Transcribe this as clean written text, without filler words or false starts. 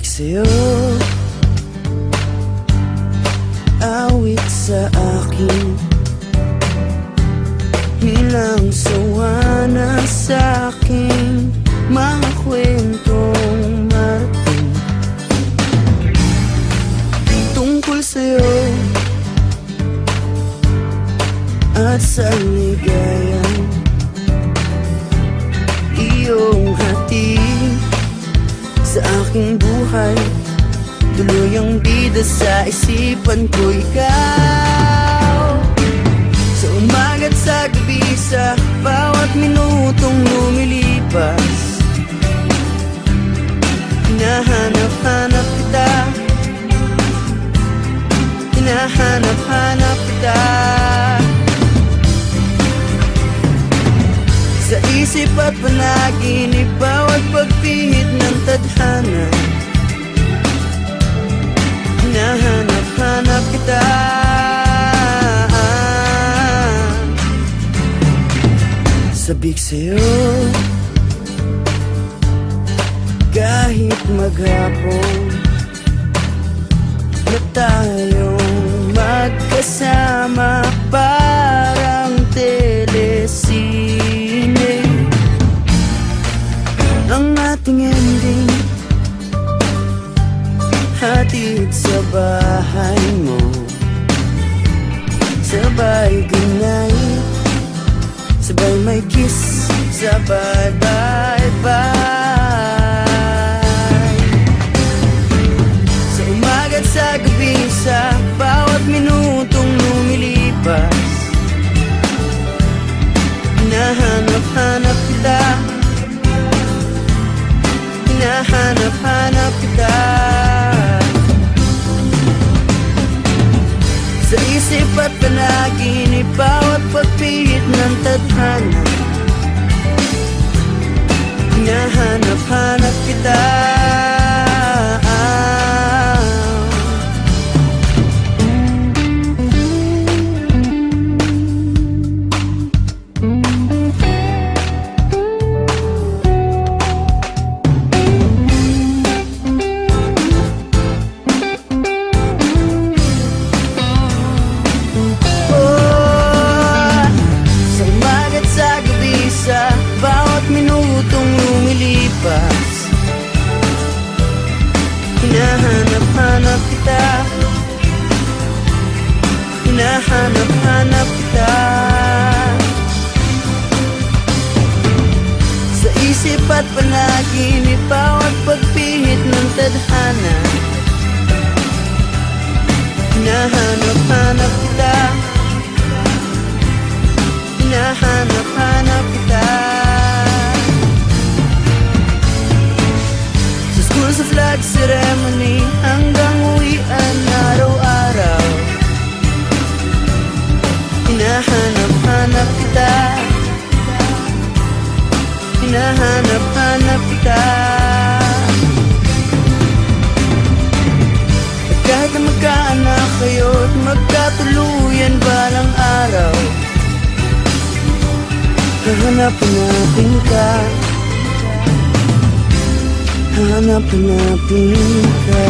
sa'yo, awit sa akin, hilang sawa na sa'king mga kwentong marating tungkol sa'yo at sa ligayang iyong hatid sa aking buhay. Tuluyang bida sa isipan ko ikaw, sa umaga't sa gabi, sa bawat minutong lumilipas. Hinahanap-hanap kita, hinahanap-hanap kita. Sa isip at panaginip, bawat pagpihit ng tadhana. Hinahanap-hanap kita. Sabik sa'yo, kahit maghapon na tayong magkasama, parang telesine ang ating ending. Hatid sa bahay mo, sabay goodnight, sabay may kiss, sabay bye-bye. Sa umaga't sa gabi, sa bawat minutong lumilipas, hinahanap-hanap kita, hinahanap-hanap kita. Sa isip at panaginip, bawat pagpihit ng tadhana. Hinahanap-hanap kita. Hinahanap-hanap kita, hinahanap-hanap kita. Sa isip at panaginip, bawat pagpihit ng tadhana. Hinahanap-hanap kita, hinahanap-hanap kita. Sa flag ceremony hanggang uwian araw-araw, hinahanap-hanap kita, hinahanap-hanap kita. At kahit na magkaanak kayo't magkatuluyan balang araw, hahanap-hanapin ka, hahanap-hanapin ka.